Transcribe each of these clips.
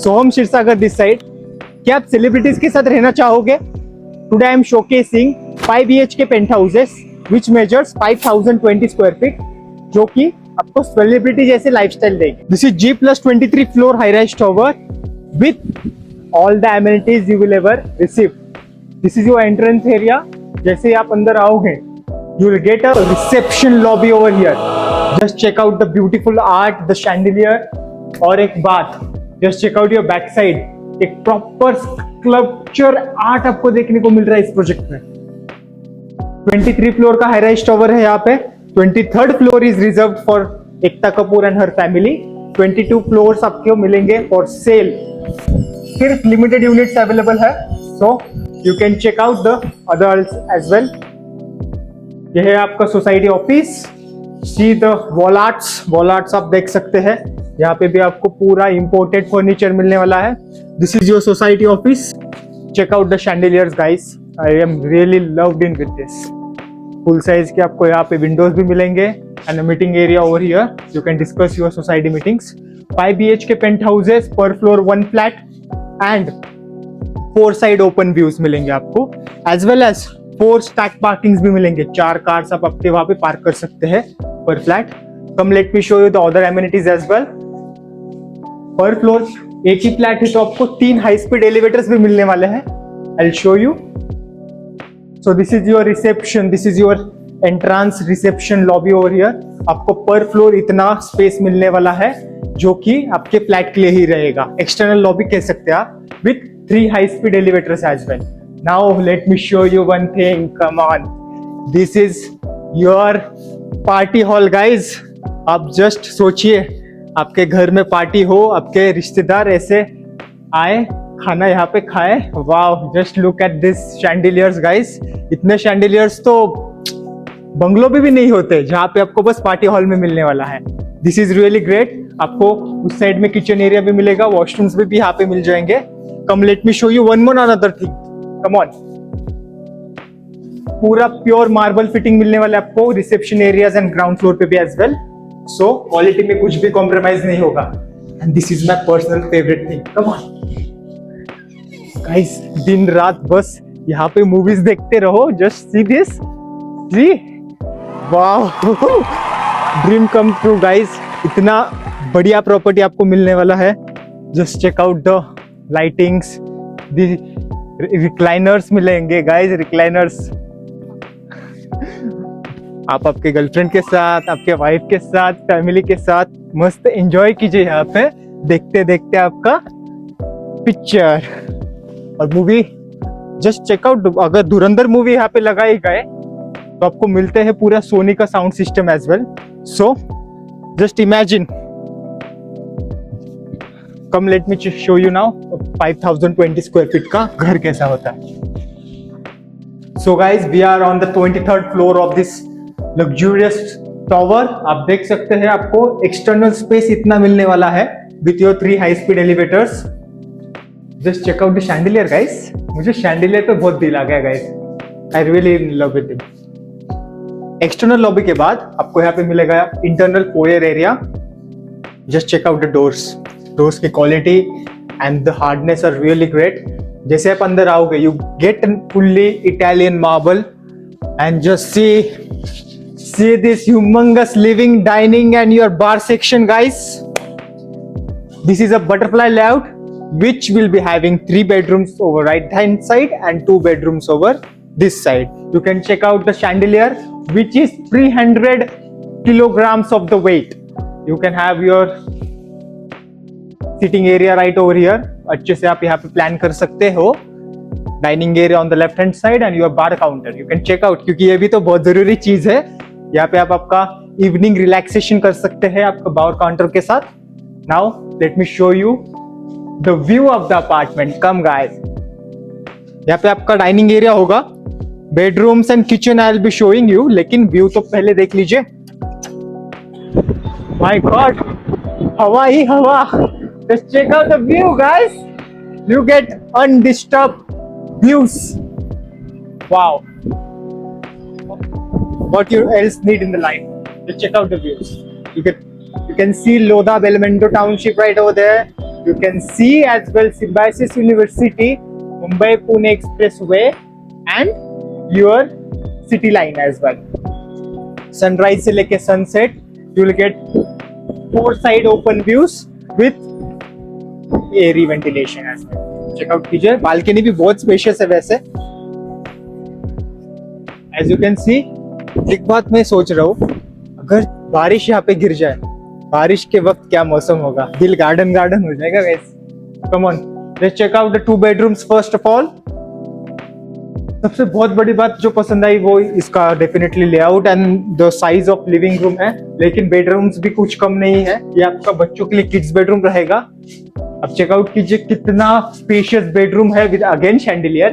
Soham Kshirsagar this side. क्या आप celebrities के साथ रहना चाहोगे? Today I am showcasing 5 BHK penthouses which measures 5020 square feet, जो कि आपको सेलिब्रिटी जैसे लाइफस्टाइल देंगे। This is G+23 floor high rise tower with all the amenities you will ever receive. This is your entrance area. जैसे ही आप अंदर आओगे, you will get a reception lobby over here. Just check out the beautiful art, the chandelier, और एक बात, just check out your back side. एक proper sculpture art आपको देखने को मिल रहा है इस प्रोजेक्ट में। 23 फ्लोर का हाई राइज टावर है यहाँ पे। 23rd floor is reserved for Ekta Kapoor and her family. 22 floors आपको मिलेंगे फॉर सेल। सिर्फ लिमिटेड यूनिट्स अवेलेबल है, so you can check out the others as well. यह है आपका society office. See the wall arts आप देख सकते हैं। यहाँ पे भी आपको पूरा इंपोर्टेड फर्नीचर मिलने वाला है। This is your society office. Check out the chandeliers guys. I am really loved in with this. Full size के आपको यहाँ पे विंडोज भी मिलेंगे and a meeting area over here. You can discuss your society meetings. 5 BHK penthouses, पर floor 1 flat and 4 side open views मिलेंगे आपको, as well as 4 stack parkings भी मिलेंगे। 4 कार्स आप अपने वहां पे पार्क कर सकते हैं पर flat. Come let me show you the other amenities as well. पर फ्लोर एक ही फ्लैट है तो आपको 3 हाई स्पीड एलिवेटर्स भी मिलने वाले हैं। I will show you. So this is your reception, this is your entrance reception lobby over here. आपको पर फ्लोर इतना स्पेस मिलने वाला है जो कि आपके फ्लैट के लिए ही रहेगा। एक्सटर्नल लॉबी कह सकते हैं आप, with 3 high speed elevators as well. Now let me show you one thing. Come on, this is your party hall, guys. आप जस्ट सोचिए, आपके घर में पार्टी हो, आपके रिश्तेदार ऐसे आए, खाना यहाँ पे खाए। Wow, just look at this chandeliers guys. इतने शैंडिलियर्स तो बंगलो में भी नहीं होते जहाँ पे आपको बस पार्टी हॉल में मिलने वाला है। This is really great. आपको उस साइड में किचन एरिया भी मिलेगा, वॉशरूम्स भी यहाँ पे मिल जाएंगे। Come let me show you one more another thing. Come on. पूरा प्योर मार्बल फिटिंग मिलने वाला है आपको reception areas and ground floor पे भी एज वेल। सो क्वालिटी में कुछ भी कॉम्प्रोमाइज नहीं होगा and this is my personal favourite thing. Come on guys, दिन रात बस यहाँ पे मूवीज देखते रहो। Just see this, see, wow, dream come true guys. इतना बढ़िया प्रॉपर्टी आपको मिलने वाला है। Just check out the lightings. Recliners मिलेंगे गाइस, रिक्लाइनर्स। आप आपके गर्लफ्रेंड के साथ, आपके वाइफ के साथ, फैमिली के साथ मस्त एंजॉय कीजिए यहाँ पे, देखते देखते आपका पिक्चर और मूवी। जस्ट चेकआउट, अगर धुरंधर मूवी यहाँ पे लगाई गए तो आपको मिलते हैं पूरा सोनी का sound system as well. So just imagine. Come let me show you now 5020 square feet का घर कैसा होता है। So guys, we are on the 23rd floor of this luxurious tower. आप देख सकते हैं आपको एक्सटर्नल स्पेस इतना मिलने वाला है with your 3 high speed elevators. Just check out the chandelier guys. मुझे शैंडिलियर पे बहुत दिल आ गया guys. I really in love with it. External lobby के बाद आपको यहाँ पे मिलेगा internal foyer area. Just check out the doors की quality and the hardness are really great. जैसे आप अंदर आओगे, you get fully Italian marble and just see this humongous living, dining and your bar section guys. This is a butterfly layout which will be having 3 bedrooms over right hand side and 2 bedrooms over this side. You can check out the chandelier which is 300 kilograms of the weight. You can have your sitting area right over here. अच्छे से आप यहाँ पे plan कर सकते हो। Dining area on the left hand side and your bar counter you can check out, क्योंकि ये भी तो बहुत जरूरी चीज है। यहाँ पे आप आपका इवनिंग रिलैक्सेशन कर सकते हैं आपका बार काउंटर के साथ। Now let me show you the view of the apartment. Come guys, यहाँ पे आपका डाइनिंग एरिया होगा, bedrooms and kitchen I will be showing you, लेकिन व्यू तो पहले देख लीजिए। माय गॉड, हवा ही हवा। Just check out the view guys, you get undisturbed views. Wow, what you else need in the life? Just check out the views. You can see Lodha Belmondo Township right over there. You can see as well Symbiosis University, Mumbai Pune Expressway, and your city line as well. Sunrise से लेके sunset, you will get 4 side open views with airy ventilation as well. Check out कीजिए, balcony भी बहुत spacious है वैसे. As you can see, एक बात मैं सोच रहा हूँ, अगर बारिश यहाँ पे गिर जाए, बारिश के वक्त क्या मौसम होगा, दिल गार्डन गार्डन हो जाएगा वैसे. Come on, let's check out the 2 bedrooms first of all. सबसे बहुत बड़ी बात जो पसंद आई वो इसका definitely layout and the size of living room है, लेकिन बेडरूम्स भी कुछ कम नहीं है. ये आपका बच्चों के लिए किड्स बेडरूम रहेगा. अब चेकआउट कीजिए कितना स्पेशियस बेडरूम है विद अगेन शैंडिलियर.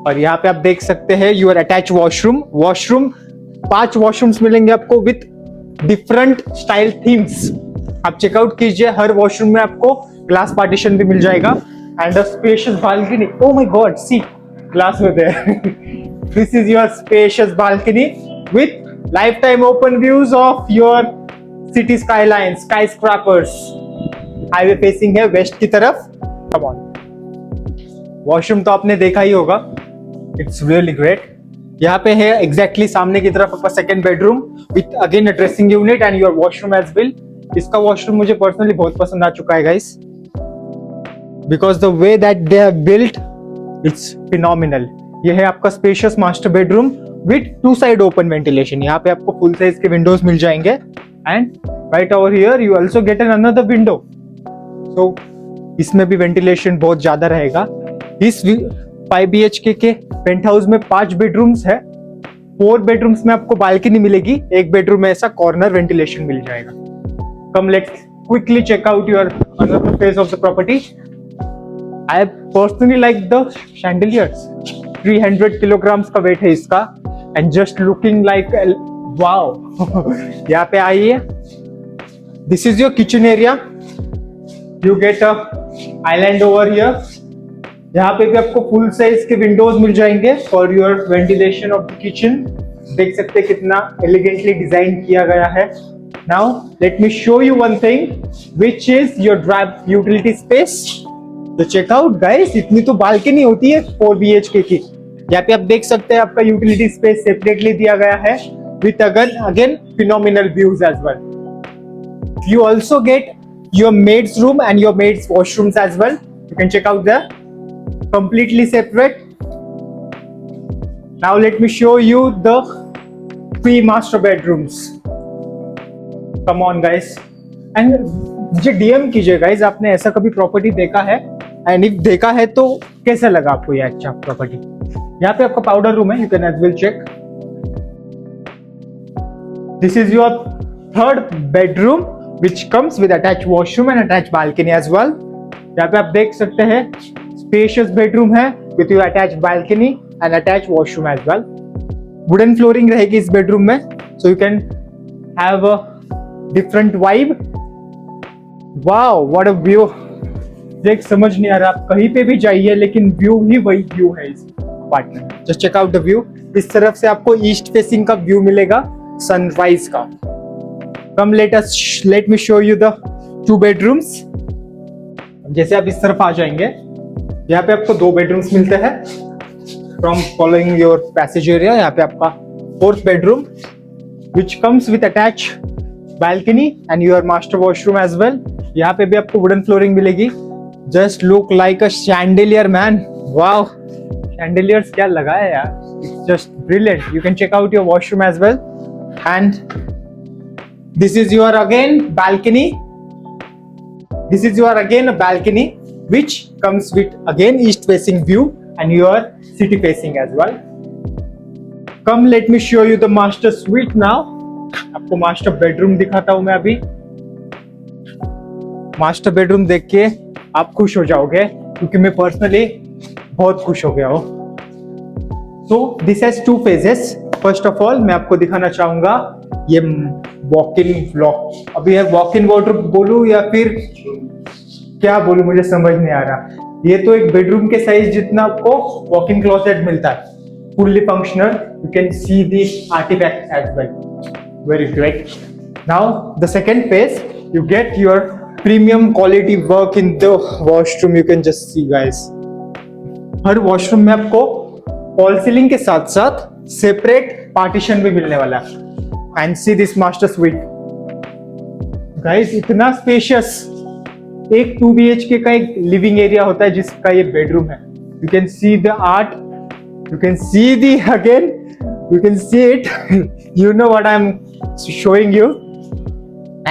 और यहाँ पे आप देख सकते हैं यूर अटैच वॉशरूम. 5 वॉशरूम्स मिलेंगे आपको विद डिफरेंट स्टाइल थीम्स. आप चेकआउट कीजिए, हर वॉशरूम में आपको ग्लास पार्टीशन भी मिल जाएगा and a spacious balcony. Oh my god, see glass with there. This is your spacious balcony with lifetime open views of your city skyline, skyscrapers. Highway facing है waste की तरफ. Come on. Washroom तो आपने देखा ही होगा. It's really great. यहाँ पे है exactly सामने की तरफ आपका second bedroom with again a dressing unit and your washroom as well. इसका वॉशरूम मुझे पर्सनली बहुत पसंद आ चुका है guys, because the way that they have built, it's phenomenal. ये है आपका spacious master bedroom with 2 side open ventilation. यहाँ पे आपको फुल साइज के विंडोज मिल जाएंगे and right over here you also get an another window. So इसमें भी वेंटिलेशन बहुत ज्यादा रहेगा. इस 5 BHK के पेंट हाउस में 5 बेडरूम्स है. 4 बेडरूम्स में आपको बालकनी मिलेगी, एक बेडरूम में ऐसा कॉर्नर वेंटिलेशन मिल जाएगा. Come let's quickly check out your another phase of the property. I personally like the chandeliers. 300 kilograms का weight है इसका and just looking like wow. यहाँ पे आइए. This is your kitchen area. You get a island over here. यहाँ पे भी आपको full size के windows मिल जाएंगे for your ventilation of the kitchen. देख सकते हैं कितना elegantly design किया गया है. Now let me show you one thing, which is your drive utility space. तो चेकआउट गाइस, इतनी तो बालकनी होती है 4 BHK की. यहाँ पे आप देख सकते हैं आपका यूटिलिटी स्पेस सेपरेटली दिया गया है with again phenomenal views as well. You also get your maid's room and your maid's washrooms as well. You can check out there, completely separate. Now let me show you the 3 master bedrooms. Come on guys, and मुझे DM कीजिए guys, आपने ऐसा कभी property देखा है, and if देखा है तो कैसा लगा आपको ये अच्छा प्रॉपर्टी. यहाँ पे आपका पाउडर रूम है, you can as well check. This is your 3rd bedroom which comes with attach washroom and attach balcony as well. यहाँ पे आप देख सकते हैं स्पेशियस बेडरूम है with your attach balcony and attach washroom as well. Wooden flooring रहेगी इस bedroom में, so you can have a different vibe. Wow, what a view. देख समझ नहीं आ रहा, आप कहीं पे भी जाइए लेकिन व्यू ही वही व्यू है इस अपार्टमेंट में. Just check out the view. इस तरफ से आपको ईस्ट फेसिंग का व्यू मिलेगा सनराइज का. Come let me show you the 2 bedrooms. जैसे आप इस तरफ आ जाएंगे, यहाँ पे आपको 2 बेडरूम्स मिलते हैं from following your passage area. यहाँ पे आपका 4th bedroom which comes with attach balcony and your master washroom as well. यहाँ पे भी आपको वुडन फ्लोरिंग मिलेगी. Just look like a chandelier man. Wow, chandeliers क्या लगा है यार, it's just brilliant. You can check out your washroom as well and this is your again balcony. This is your again a balcony which comes with again east facing view and your city facing as well. Come let me show you the master suite now. आपको master bedroom दिखाता हूं मैं अभी. Master bedroom देख के आप खुश हो जाओगे क्योंकि मैं पर्सनली बहुत खुश हो गया हूं. So this has 2 phases. First of all मैं आपको दिखाना चाहूंगा ये वॉक इन ब्लॉक. अभी है वॉक इन वार्डरोब बोलूं या फिर क्या बोलूं, मुझे समझ नहीं आ रहा. ये तो एक बेडरूम के साइज जितना आपको वॉक इन क्लोजेट मिलता है, fully functional. You can see the artifact as well. Very great. Now the second phase, you get your premium quality work in the washroom, you can just see guys. हर washroom में आपको fall ceiling के साथ साथ separate partition भी मिलने वाला है। And see this master sweet guys, इतना स्पेशियस। एक 2 BHK का एक लिविंग एरिया होता है जिसका ये बेडरूम है। You can see the art, you can see the again, you can see it, you know what I'm showing you,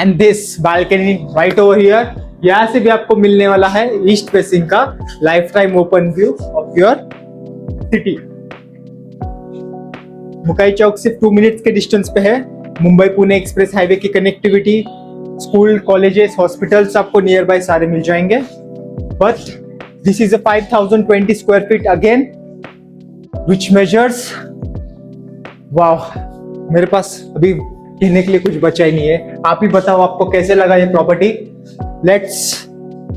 and this balcony right over here, यहाँ से भी आपको मिलने वाला है ईस्ट फेसिंग का lifetime open view of your city. Mukai Chowk सिर्फ 2 minutes के डिस्टेंस पे है। मुंबई पुणे एक्सप्रेस हाईवे की कनेक्टिविटी, स्कूल, कॉलेजेस, हॉस्पिटल्स आपको नियर बाय सारे मिल जाएंगे। But this is a 5020 square feet again, which measures, वाह, मेरे पास अभी कहने के लिए कुछ बचा ही नहीं है। आप ही बताओ आपको कैसे लगा ये प्रॉपर्टी। Let's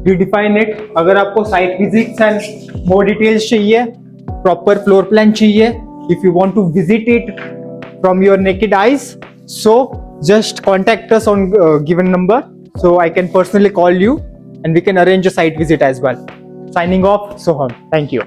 redefine it. अगर आपको site visits and more details चाहिए, प्रॉपर फ्लोर प्लान चाहिए, if you want to visit it from your naked eyes, so just contact us on given number, so I can personally call you and we can arrange a site visit as well. Signing off, Soham. Thank you.